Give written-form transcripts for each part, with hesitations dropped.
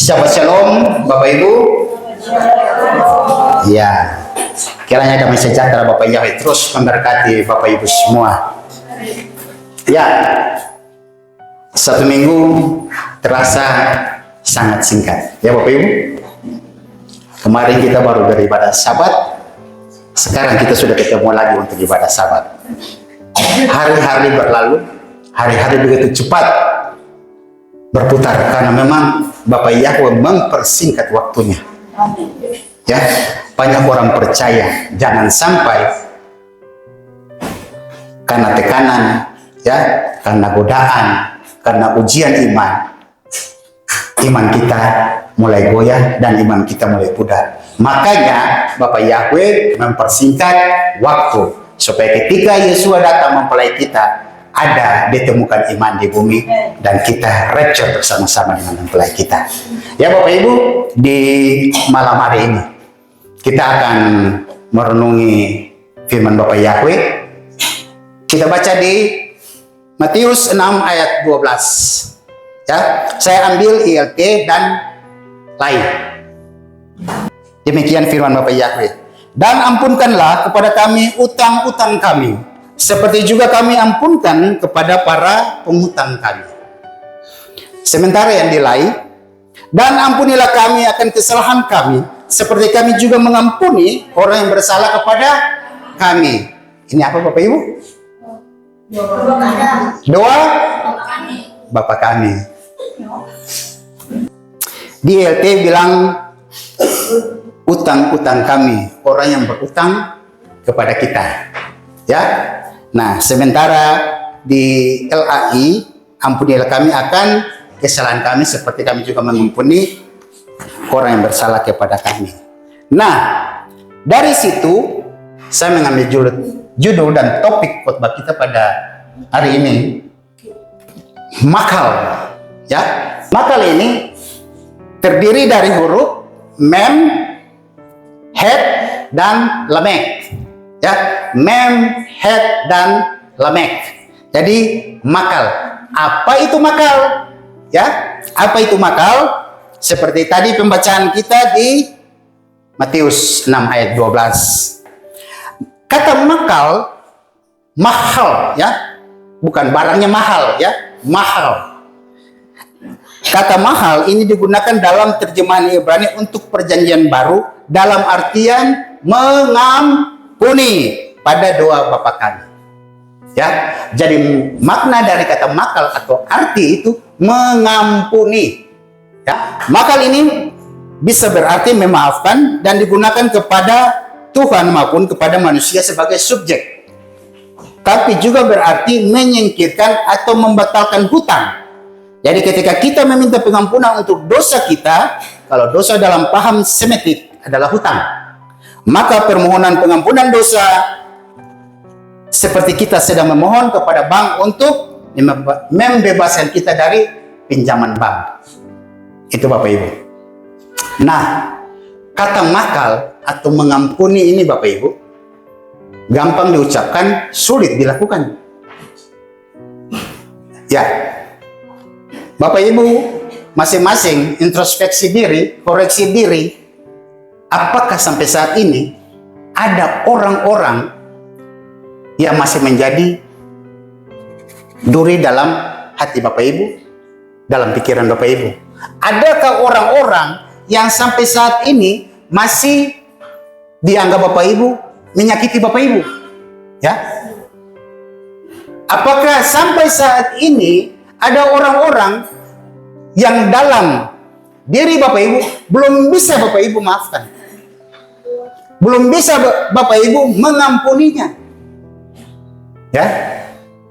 Shabbat Shalom, Bapak Ibu. Ya, kiranya damai sejahtera Bapak Yahweh terus memberkati Bapak Ibu semua. Ya, satu minggu terasa sangat singkat. Ya Bapak Ibu. Kemarin kita baru beribadah Sabat, sekarang kita sudah ketemu lagi untuk ibadah Sabat. Hari-hari berlalu, hari-hari begitu cepat berputar karena memang Bapak Yahweh mempersingkat waktunya. Ya, banyak orang percaya jangan sampai karena tekanan, ya, karena godaan, karena ujian iman kita mulai goyah dan iman kita mulai pudar. Makanya Bapak Yahweh mempersingkat waktu supaya ketika Yesus datang mempelai kita, ada ditemukan iman di bumi dan kita rapture bersama-sama dengan mempelai kita. Ya Bapak Ibu, di malam hari ini kita akan merenungi firman Bapak Yahweh. Kita baca di Matius 6 ayat 12. Ya, saya ambil ILT dan lain. Demikian firman Bapak Yahweh. Dan ampunkanlah kepada kami utang-utang kami, seperti juga kami ampunkan kepada para penghutang kami. Sementara yang lain, dan ampunilah kami akan kesalahan kami, seperti kami juga mengampuni orang yang bersalah kepada kami. Ini apa Bapak Ibu? Doa Bapak kami. Di LT bilang utang-utang kami, orang yang berutang kepada kita. Ya. Nah, sementara di LAI, ampunilah kami akan kesalahan kami seperti kami juga mengampuni orang yang bersalah kepada kami. Nah, dari situ saya mengambil judul dan topik khotbah kita pada hari ini, makal. Ya, makal ini terdiri dari huruf mem, het, dan lamek. Ya, mem, het, dan lamek. Jadi makal. Apa itu makal? Ya, apa itu makal? Seperti tadi pembacaan kita di Matius 6 ayat 12. Kata makal, mahal, ya, bukan barangnya mahal, ya, mahal. Kata mahal ini digunakan dalam terjemahan Ibrani untuk perjanjian baru dalam artian mengampuni pada doa Bapa kami. Ya, jadi makna dari kata makal atau arti itu mengampuni. Ya, makal ini bisa berarti memaafkan dan digunakan kepada Tuhan maupun kepada manusia sebagai subjek. Tapi juga berarti menyingkirkan atau membatalkan hutang. Jadi ketika kita meminta pengampunan untuk dosa kita, kalau dosa dalam paham Semitik adalah hutang, maka permohonan pengampunan dosa seperti kita sedang memohon kepada bank untuk membebaskan kita dari pinjaman bank. Itu Bapak Ibu. Nah, kata makal atau mengampuni ini Bapak Ibu gampang diucapkan, sulit dilakukan. Ya, Bapak Ibu masing-masing introspeksi diri, koreksi diri. Apakah sampai saat ini ada orang-orang yang masih menjadi duri dalam hati Bapak Ibu, dalam pikiran Bapak Ibu? Adakah orang-orang yang sampai saat ini masih dianggap Bapak Ibu menyakiti Bapak Ibu? Ya. Apakah sampai saat ini ada orang-orang yang dalam diri Bapak Ibu belum bisa Bapak Ibu maafkan? Belum bisa Bapak Ibu mengampuninya? Ya.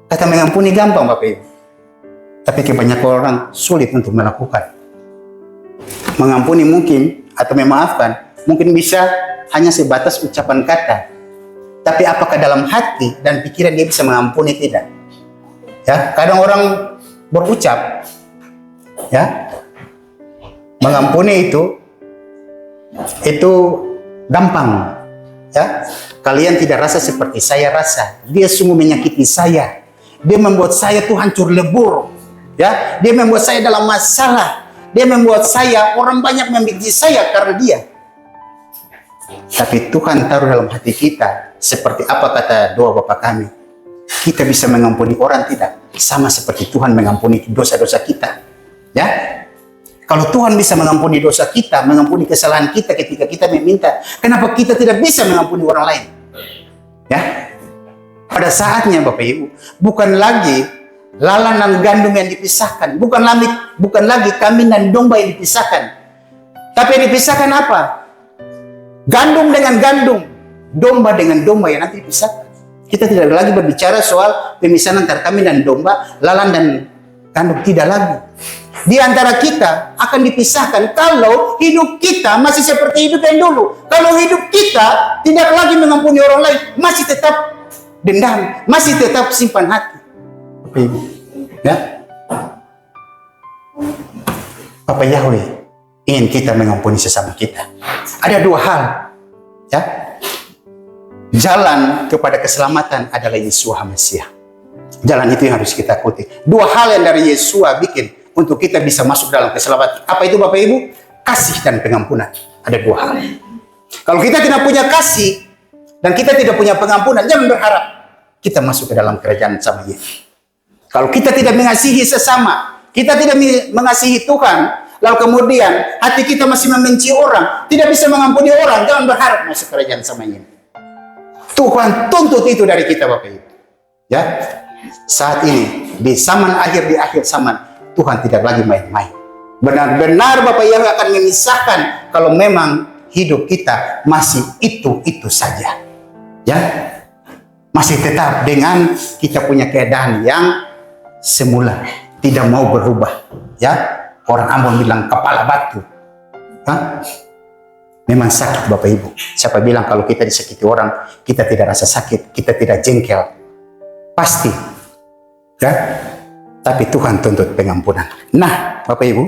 Kata mengampuni gampang Bapak Ibu. Tapi kebanyakan orang sulit untuk melakukan. Mengampuni mungkin atau memaafkan mungkin bisa hanya sebatas ucapan kata. Tapi apakah dalam hati dan pikiran dia bisa mengampuni? Tidak. Ya, kadang orang berucap, ya, mengampuni itu gampang. Ya, kalian tidak rasa seperti saya rasa. Dia sungguh menyakiti saya. Dia membuat saya tuh hancur lebur. Ya, dia membuat saya dalam masalah. dia membuat saya, orang banyak membenci saya karena dia. Tapi Tuhan taruh dalam hati kita, seperti apa kata doa Bapa kami, kita bisa mengampuni orang tidak? Sama seperti Tuhan mengampuni dosa-dosa kita. Ya, kalau Tuhan bisa mengampuni dosa kita, mengampuni kesalahan kita ketika kita meminta, kenapa kita tidak bisa mengampuni orang lain? Ya, pada saatnya Bapak Ibu, bukan lagi lalang dan gandum yang dipisahkan, bukan lagi kambing dan domba yang dipisahkan, tapi yang dipisahkan apa? Gandum dengan gandum, domba dengan domba yang nanti dipisahkan. Kita tidak lagi berbicara soal pemisahan antara kambing dan domba, lalang dan gandum, tidak lagi. Di antara kita akan dipisahkan kalau hidup kita masih seperti hidup yang dulu. Kalau hidup kita tidak lagi mengampuni orang lain, masih tetap dendam, masih tetap simpan hati. Bapak Ibu, ya, Bapak Yahweh ingin kita mengampuni sesama kita. Ada dua hal, ya. Jalan kepada keselamatan adalah Yesua Mesias. Jalan itu yang harus kita ikuti. Dua hal yang dari Yesua bikin untuk kita bisa masuk dalam keselamatan. Apa itu Bapak Ibu? Kasih dan pengampunan. Ada dua hal. Kalau kita tidak punya kasih dan kita tidak punya pengampunan, jangan berharap kita masuk ke dalam kerajaan sama Yesus. Kalau kita tidak mengasihi sesama, kita tidak mengasihi Tuhan, lalu kemudian hati kita masih membenci orang, tidak bisa mengampuni orang, jangan berharap masuk kerajaan sama Yesus. Tuhan tuntut itu dari kita Bapak Ibu. Ya, saat ini di zaman akhir, di akhir zaman, Tuhan tidak lagi main-main. Benar-benar Bapak Ibu akan memisahkan kalau memang hidup kita masih itu saja. Ya, masih tetap dengan kita punya keadaan yang semula, tidak mau berubah. Ya, orang Ambon bilang kepala batu. Hah? Memang sakit Bapak Ibu. Siapa bilang kalau kita disakiti orang, kita tidak rasa sakit, kita tidak jengkel? Pasti. Ya? Tapi Tuhan tuntut pengampunan. Nah, Bapak Ibu,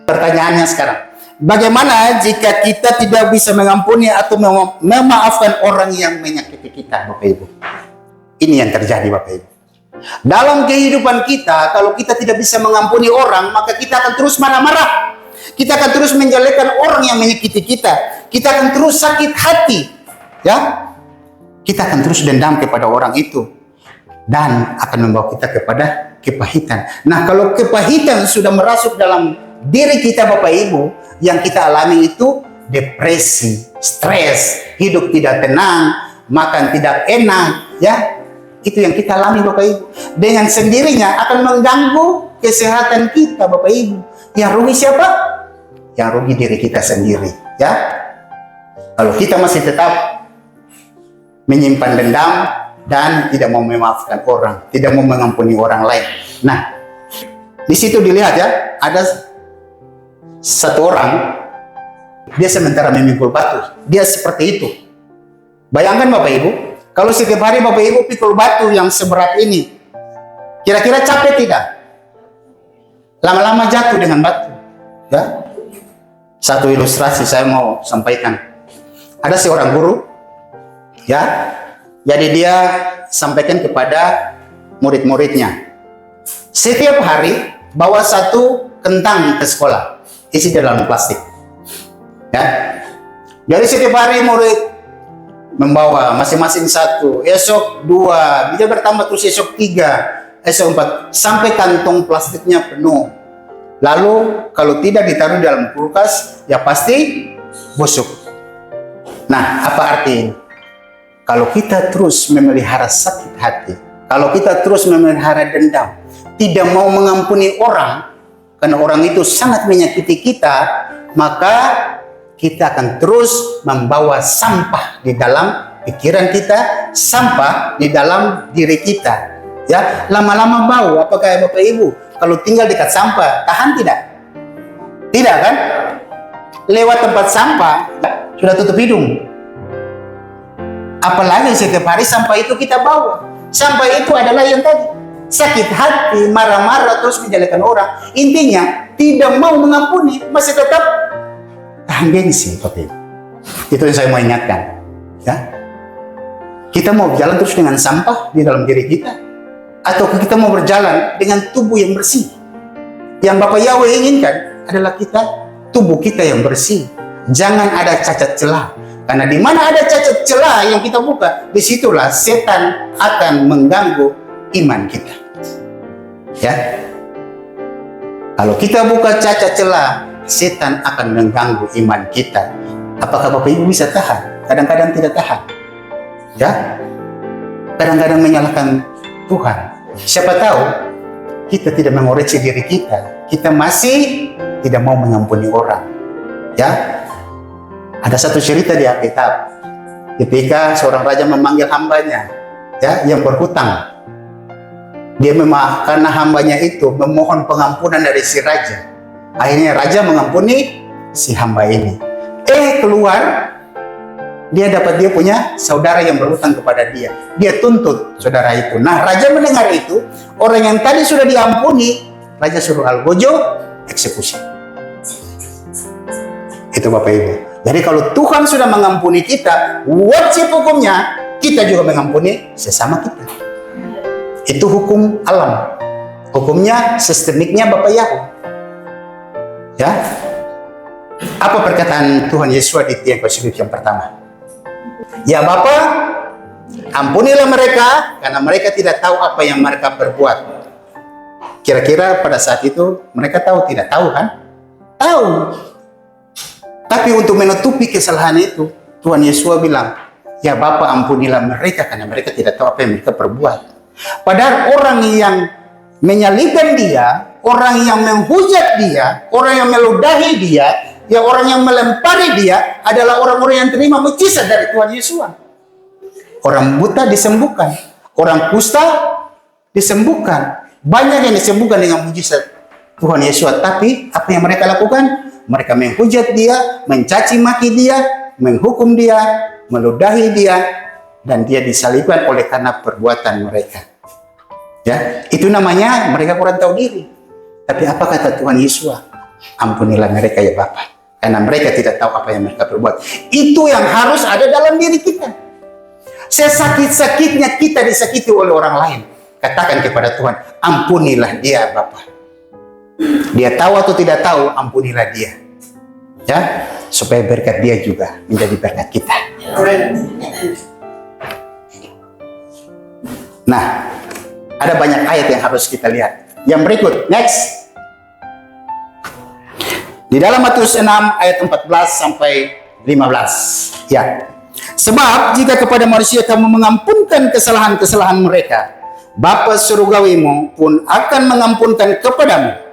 pertanyaannya sekarang, bagaimana jika kita tidak bisa mengampuni atau memaafkan orang yang menyakiti kita, Bapak Ibu? Ini yang terjadi Bapak Ibu. Dalam kehidupan kita, kalau kita tidak bisa mengampuni orang, maka kita akan terus marah-marah. Kita akan terus menjelekkan orang yang menyakiti kita. Kita akan terus sakit hati. Ya, kita akan terus dendam kepada orang itu. Dan akan membawa kita kepada kepahitan. Nah, kalau kepahitan sudah merasuk dalam diri kita Bapak Ibu, yang kita alami itu depresi, stres, hidup tidak tenang, makan tidak enak, ya. Itu yang kita alami Bapak Ibu. Dengan sendirinya akan mengganggu kesehatan kita Bapak Ibu. Yang rugi siapa? Yang rugi diri kita sendiri, ya. Kalau kita masih tetap menyimpan dendam dan tidak mau memaafkan orang, tidak mau mengampuni orang lain. Nah, di situ dilihat ya, ada satu orang, dia sementara memikul batu. Dia seperti itu. Bayangkan Bapak Ibu, kalau setiap hari Bapak Ibu pikul batu yang seberat ini, kira-kira capek tidak? Lama-lama jatuh dengan batu. Ya. Satu ilustrasi saya mau sampaikan. Ada seorang guru, ya, jadi dia sampaikan kepada murid-muridnya. Setiap hari bawa satu kentang ke sekolah, isi dalam plastik. Ya. Jadi setiap hari murid membawa masing-masing satu, esok dua, bisa bertambah terus esok tiga, esok empat, sampai kantong plastiknya penuh. Lalu kalau tidak ditaruh dalam kulkas, ya pasti busuk. Nah, apa artinya? Kalau kita terus memelihara sakit hati, kalau kita terus memelihara dendam, tidak mau mengampuni orang, karena orang itu sangat menyakiti kita, maka kita akan terus membawa sampah di dalam pikiran kita, sampah di dalam diri kita. Ya, lama-lama bau. Apakah Bapak Ibu kalau tinggal dekat sampah, tahan tidak? Tidak kan? Lewat tempat sampah, sudah tutup hidung. Apalagi setiap hari sampah itu kita bawa. Sampah itu adalah yang tadi, sakit hati, marah-marah, terus menjelekkan orang. Intinya, tidak mau mengampuni, masih tetap tahan gengsi, Bapak Ibu. Itu yang saya mau ingatkan. Ya, kita mau berjalan terus dengan sampah di dalam diri kita, atau kita mau berjalan dengan tubuh yang bersih, yang Bapak Yahweh inginkan. adalah tubuh kita yang bersih. Jangan ada cacat celah. Karena di mana ada cacat celah yang kita buka, disitulah setan akan mengganggu iman kita. Ya, kalau kita buka cacat celah, setan akan mengganggu iman kita. Apakah Bapak Ibu bisa tahan? Kadang-kadang tidak tahan. Ya, kadang-kadang menyalahkan Tuhan. Siapa tahu kita tidak mengoreksi diri kita. Kita masih tidak mau mengampuni orang. Ya, ada satu cerita di Alkitab. Ketika seorang raja memanggil hambanya, ya, yang berhutang. Dia memang karena hambanya itu memohon pengampunan dari si raja. Akhirnya raja mengampuni si hamba ini. Keluar, dia dapat dia punya saudara yang berhutang kepada dia. Dia tuntut saudara itu. Nah, raja mendengar itu, orang yang tadi sudah diampuni, raja suruh algojo, eksekusi. Itu Bapak Ibu. Jadi kalau Tuhan sudah mengampuni kita, wajib hukumnya kita juga mengampuni sesama kita. Itu hukum alam. Hukumnya, sistemiknya Bapak Yahweh. Ya. Apa perkataan Tuhan Yesus di tiang Konstitusi yang pertama? Ya Bapa, ampunilah mereka karena mereka tidak tahu apa yang mereka perbuat. Kira-kira pada saat itu mereka tahu tidak tahu kan? Tahu. Tapi untuk menutupi kesalahan itu, Tuhan Yesus bilang, ya Bapa, ampunilah mereka karena mereka tidak tahu apa yang mereka perbuat. Padahal orang yang menyalibkan dia, orang yang menghujat dia, orang yang meludahi dia, ya orang yang melempari dia adalah orang-orang yang terima mujizat dari Tuhan Yesus. Orang buta disembuhkan, orang kusta disembuhkan, banyak yang disembuhkan dengan mujizat Tuhan Yesus. Tapi apa yang mereka lakukan? Mereka menghujat dia, mencaci maki dia, menghukum dia, meludahi dia, dan dia disalibkan oleh karena perbuatan mereka. Ya, itu namanya mereka kurang tahu diri. Tapi apa kata Tuhan Yesus? Ampunilah mereka ya Bapa, karena mereka tidak tahu apa yang mereka perbuat. Itu yang harus ada dalam diri kita. Sesakit-sakitnya kita disakiti oleh orang lain, katakan kepada Tuhan, ampunilah dia Bapa. Dia tahu atau tidak tahu, ampunilah dia. Ya, supaya berkat dia juga menjadi berkat kita. Nah, ada banyak ayat yang harus kita lihat. Yang berikut, next. Di dalam Matius 6 ayat 14 sampai 15. Ya. Sebab jika kepada manusia kamu mengampunkan kesalahan-kesalahan mereka, Bapa surgawimu pun akan mengampunkan kepadamu.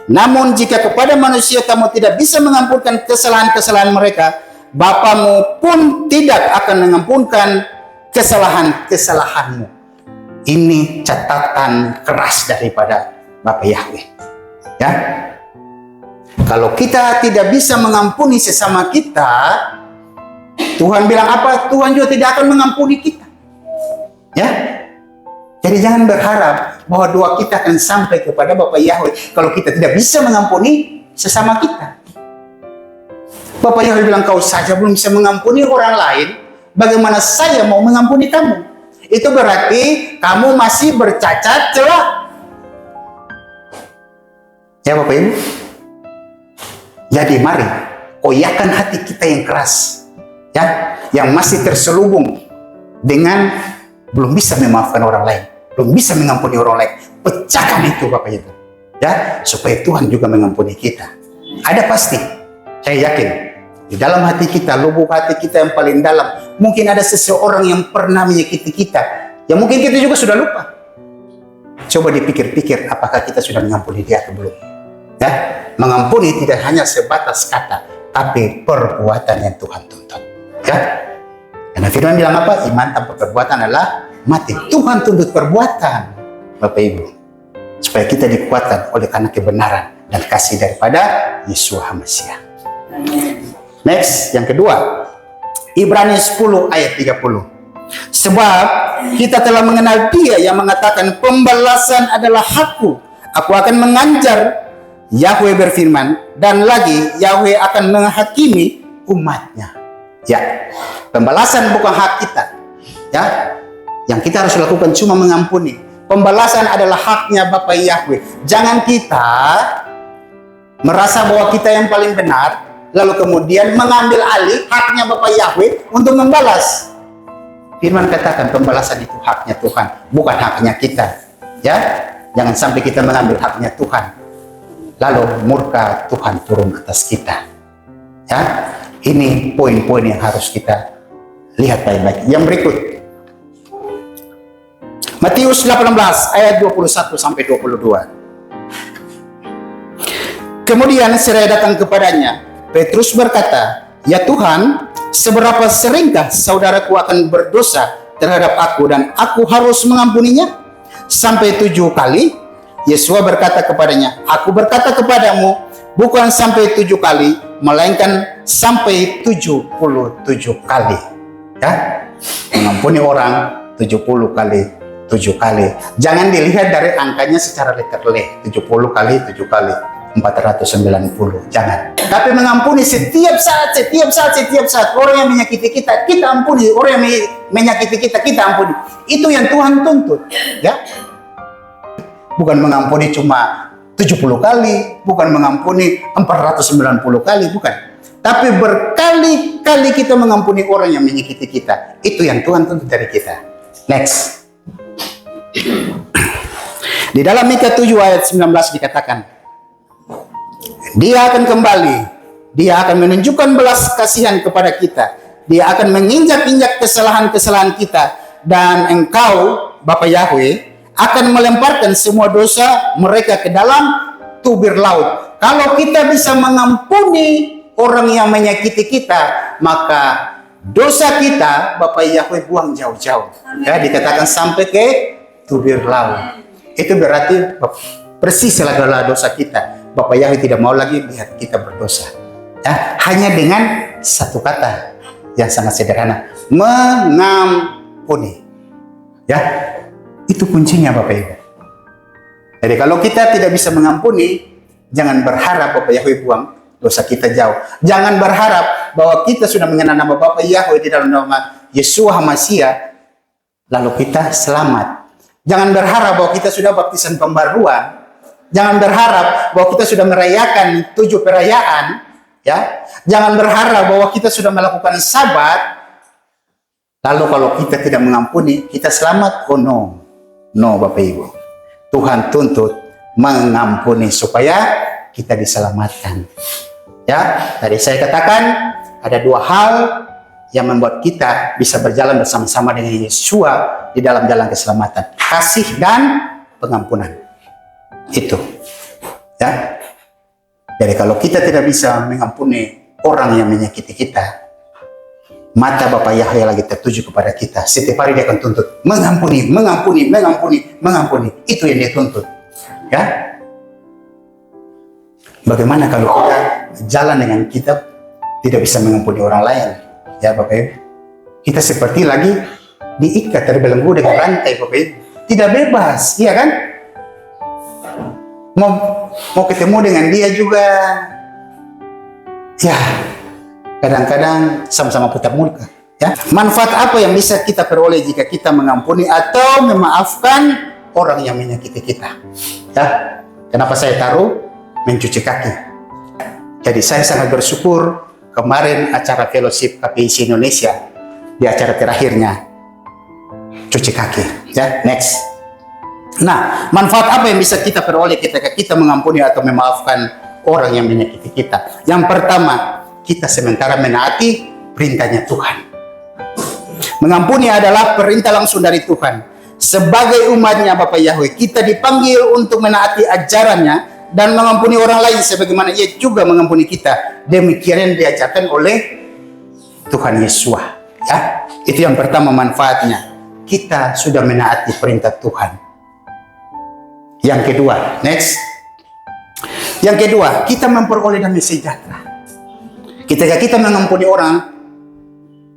Namun jika kepada manusia kamu tidak bisa mengampunkan kesalahan-kesalahan mereka, Bapamu pun tidak akan mengampunkan kesalahan-kesalahanmu. Ini catatan keras daripada Bapak Yahweh. Ya. Kalau kita tidak bisa mengampuni sesama kita, Tuhan bilang apa? Tuhan juga tidak akan mengampuni kita. Ya. Jadi jangan berharap bahwa doa kita akan sampai kepada Bapak Yahweh kalau kita tidak bisa mengampuni sesama kita. Bapak Yahweh bilang, kau saja belum bisa mengampuni orang lain, bagaimana saya mau mengampuni kamu? Itu berarti kamu masih bercacat celah. Ya Bapak Ibu. Jadi mari koyakan hati kita yang keras, ya, yang masih terselubung dengan belum bisa memaafkan orang lain, belum bisa mengampuni orang lain. Pecahkan itu Bapak Ibu, ya, supaya Tuhan juga mengampuni kita. Ada pasti, saya yakin di dalam hati kita, lubuk hati kita yang paling dalam, mungkin ada seseorang yang pernah menyakiti kita, yang mungkin kita juga sudah lupa. Coba dipikir-pikir, apakah kita sudah mengampuni dia atau belum? Ya, mengampuni tidak hanya sebatas kata, tapi perbuatan yang Tuhan tuntut. Ya, karena firman bilang apa? Iman tanpa perbuatan adalah mati. Tuhan tuntut perbuatan, Bapak Ibu, supaya kita dikuatkan oleh karena kebenaran dan kasih daripada Yesus Mesias. Next, yang kedua, Ibrani 10 ayat 30. Sebab kita telah mengenal Dia yang mengatakan pembalasan adalah hakku. Aku akan mengajar, Yahweh berfirman, dan lagi Yahweh akan menghakimi umatnya. Ya, pembalasan bukan hak kita. Ya, yang kita harus lakukan cuma mengampuni. Pembalasan adalah haknya Bapak Yahweh. Jangan kita merasa bahwa kita yang paling benar, lalu kemudian mengambil alih haknya Bapa Yahweh untuk membalas. Firman katakan pembalasan itu haknya Tuhan, bukan haknya kita. Ya, jangan sampai kita mengambil haknya Tuhan, lalu murka Tuhan turun atas kita. Ya, ini poin-poin yang harus kita lihat baik-baik. Yang berikut, Matius 18 ayat 21 sampai 22. Kemudian seraya datang kepadanya, Petrus berkata, "Ya Tuhan, seberapa seringkah saudaraku akan berdosa terhadap aku dan aku harus mengampuninya? Sampai 7 kali?" Yesus berkata kepadanya, "Aku berkata kepadamu, bukan sampai 7 kali, melainkan sampai 77 kali." Ya, mengampuni orang 70 kali, 7 kali. Jangan dilihat dari angkanya secara literally, 70 kali, 7 kali, 490. Jangan. Tapi mengampuni setiap saat. Orang yang menyakiti kita, kita ampuni. Orang yang menyakiti kita, kita ampuni. Itu yang Tuhan tuntut. Ya. Bukan mengampuni cuma 70 kali, bukan mengampuni 490 kali, bukan. Tapi berkali-kali kita mengampuni orang yang menyakiti kita. Itu yang Tuhan tuntut dari kita. Next. Di dalam Mika 7 ayat 19 dikatakan, Dia akan kembali, Dia akan menunjukkan belas kasihan kepada kita, Dia akan menginjak-injak kesalahan-kesalahan kita, dan engkau, Bapa Yahweh, akan melemparkan semua dosa mereka ke dalam tubir laut. Kalau kita bisa mengampuni orang yang menyakiti kita, maka dosa kita Bapa Yahweh buang jauh-jauh. Ya, dikatakan sampai ke tubir laut. Itu berarti persis segala dosa kita. Bapa Yahweh tidak mau lagi lihat kita berdosa. Ya, hanya dengan satu kata yang sangat sederhana, mengampuni. Ya, itu kuncinya Bapak Ibu. Jadi kalau kita tidak bisa mengampuni, jangan berharap Bapa Yahweh buang dosa kita jauh. Jangan berharap bahwa kita sudah mengenal nama Bapa Yahweh di dalam nama Yesus HaMashiach, lalu kita selamat. Jangan berharap bahwa kita sudah baptisan pembaruan. Jangan berharap bahwa kita sudah merayakan 7 perayaan. Ya, jangan berharap bahwa kita sudah melakukan sabat. Lalu kalau kita tidak mengampuni, kita selamat? Oh no, no Bapak Ibu. Tuhan tuntut mengampuni supaya kita diselamatkan. Ya, tadi saya katakan ada 2 hal yang membuat kita bisa berjalan bersama-sama dengan Yeshua di dalam jalan keselamatan. Kasih dan pengampunan. Itu. Ya. Jadi kalau kita tidak bisa mengampuni orang yang menyakiti kita, mata Bapa Yahweh lagi tertuju kepada kita. Setiap hari Dia akan tuntut mengampuni. Itu yang Dia tuntut. Ya. Bagaimana kalau kita jalan dengan kita tidak bisa mengampuni orang lain? Ya Bapak Ibu, kita seperti lagi diikat terbelenggu dengan rantai Bapak Ibu. Tidak bebas, iya kan? Mau ketemu dengan dia juga, ya kadang-kadang sama-sama putar muka. Ya, manfaat apa yang bisa kita peroleh jika kita mengampuni atau memaafkan orang yang menyakiti kita? Ya, kenapa saya taruh mencuci kaki? Jadi saya sangat bersyukur kemarin acara fellowship KPIC Indonesia, di acara terakhirnya cuci kaki. Ya, next. Nah, manfaat apa yang bisa kita peroleh ketika kita mengampuni atau memaafkan orang yang menyakiti kita? Yang pertama, kita sementara menaati perintahnya Tuhan. Mengampuni adalah perintah langsung dari Tuhan. Sebagai umatnya Bapa Yahweh, kita dipanggil untuk menaati ajarannya dan mengampuni orang lain sebagaimana Ia juga mengampuni kita. Demikian yang diajarkan oleh Tuhan Yesus. Ya, itu yang pertama manfaatnya. Kita sudah menaati perintah Tuhan. Yang kedua, next. Yang kedua, kita memperoleh damai sejahtera. Ketika kita mengampuni orang,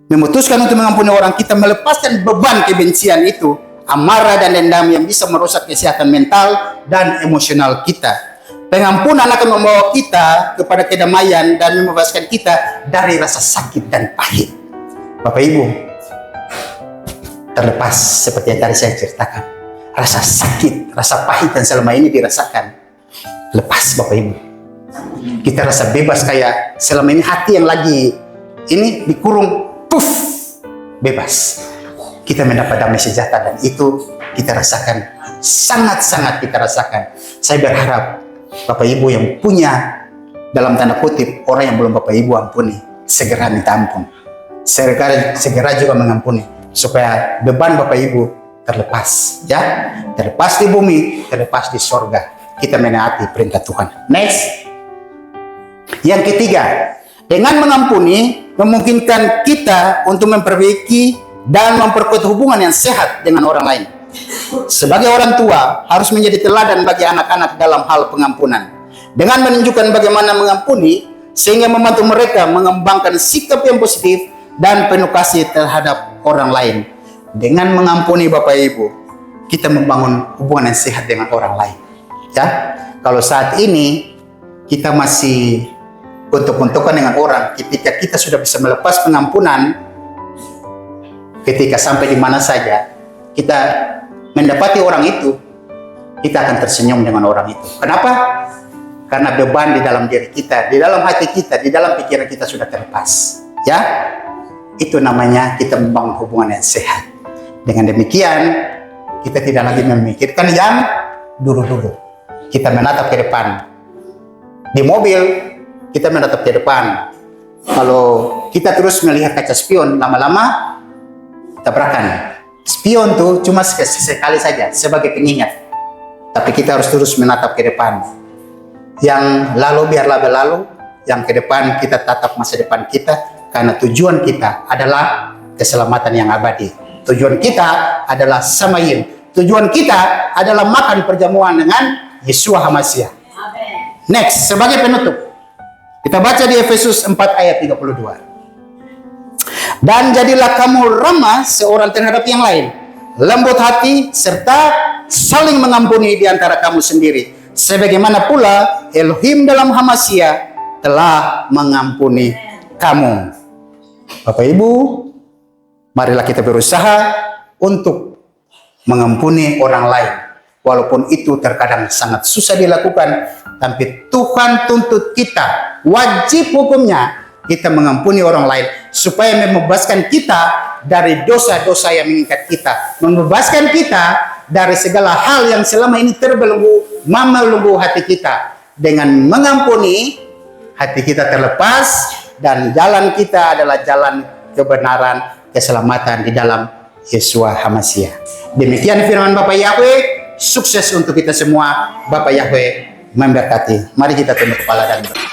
memutuskan untuk mengampuni orang, kita melepaskan beban kebencian itu, amarah dan dendam yang bisa merusak kesehatan mental dan emosional kita. Pengampunan akan membawa kita kepada kedamaian dan membebaskan kita dari rasa sakit dan pahit. Bapak Ibu, terlepas seperti yang tadi saya ceritakan, rasa sakit, rasa pahit yang selama ini dirasakan, lepas Bapak Ibu. Kita rasa bebas kayak selama ini hati yang lagi ini dikurung, puff, bebas. Kita mendapat damai sejahtera dan itu kita rasakan, sangat-sangat kita rasakan. Saya berharap Bapak Ibu yang punya dalam tanda kutip orang yang belum Bapak Ibu ampuni, segera minta ampun. Segera juga mengampuni supaya beban Bapak Ibu terlepas, ya, terlepas di bumi, terlepas di sorga. Kita menaati perintah Tuhan. Next, yang ketiga, dengan mengampuni memungkinkan kita untuk memperbaiki dan memperkuat hubungan yang sehat dengan orang lain. Sebagai orang tua harus menjadi teladan bagi anak-anak dalam hal pengampunan. Dengan menunjukkan bagaimana mengampuni sehingga membantu mereka mengembangkan sikap yang positif dan penuh kasih terhadap orang lain. Dengan mengampuni Bapak Ibu, kita membangun hubungan yang sehat dengan orang lain. Ya, kalau saat ini kita masih untuk-untukan dengan orang, ketika kita sudah bisa melepas pengampunan, ketika sampai di mana saja kita mendapati orang itu, kita akan tersenyum dengan orang itu. Kenapa? Karena beban di dalam diri kita, di dalam hati kita, di dalam pikiran kita sudah terlepas. Ya, itu namanya kita membangun hubungan yang sehat. Dengan demikian, kita tidak lagi memikirkan yang dulu-dulu. Kita menatap ke depan. Di mobil, kita menatap ke depan. Kalau kita terus melihat kaca spion, lama-lama tabrakan. Spion tuh cuma sekali saja, sebagai pengingat. Tapi kita harus terus menatap ke depan. Yang lalu biarlah berlalu, yang ke depan kita tatap masa depan kita, karena tujuan kita adalah keselamatan yang abadi. Tujuan kita adalah samayim. Tujuan kita adalah makan perjamuan dengan Yeshua HaMashiach. Next, sebagai penutup, kita baca di Efesus 4 ayat 32. Dan jadilah kamu ramah seorang terhadap yang lain, lembut hati, serta saling mengampuni di antara kamu sendiri, sebagaimana pula Elohim dalam HaMashiach telah mengampuni kamu. Bapak Ibu, marilah kita berusaha untuk mengampuni orang lain. Walaupun itu terkadang sangat susah dilakukan, tapi Tuhan tuntut kita, wajib hukumnya kita mengampuni orang lain, supaya membebaskan kita dari dosa-dosa yang mengikat kita, membebaskan kita dari segala hal yang selama ini terbelenggu, memelenggu hati kita. Dengan mengampuni, hati kita terlepas, dan jalan kita adalah jalan kebenaran, keselamatan di dalam Yeshua HaMashiach. Demikian firman Bapak Yahweh. Sukses untuk kita semua. Bapak Yahweh memberkati. Mari kita tunduk kepala dan berdoa.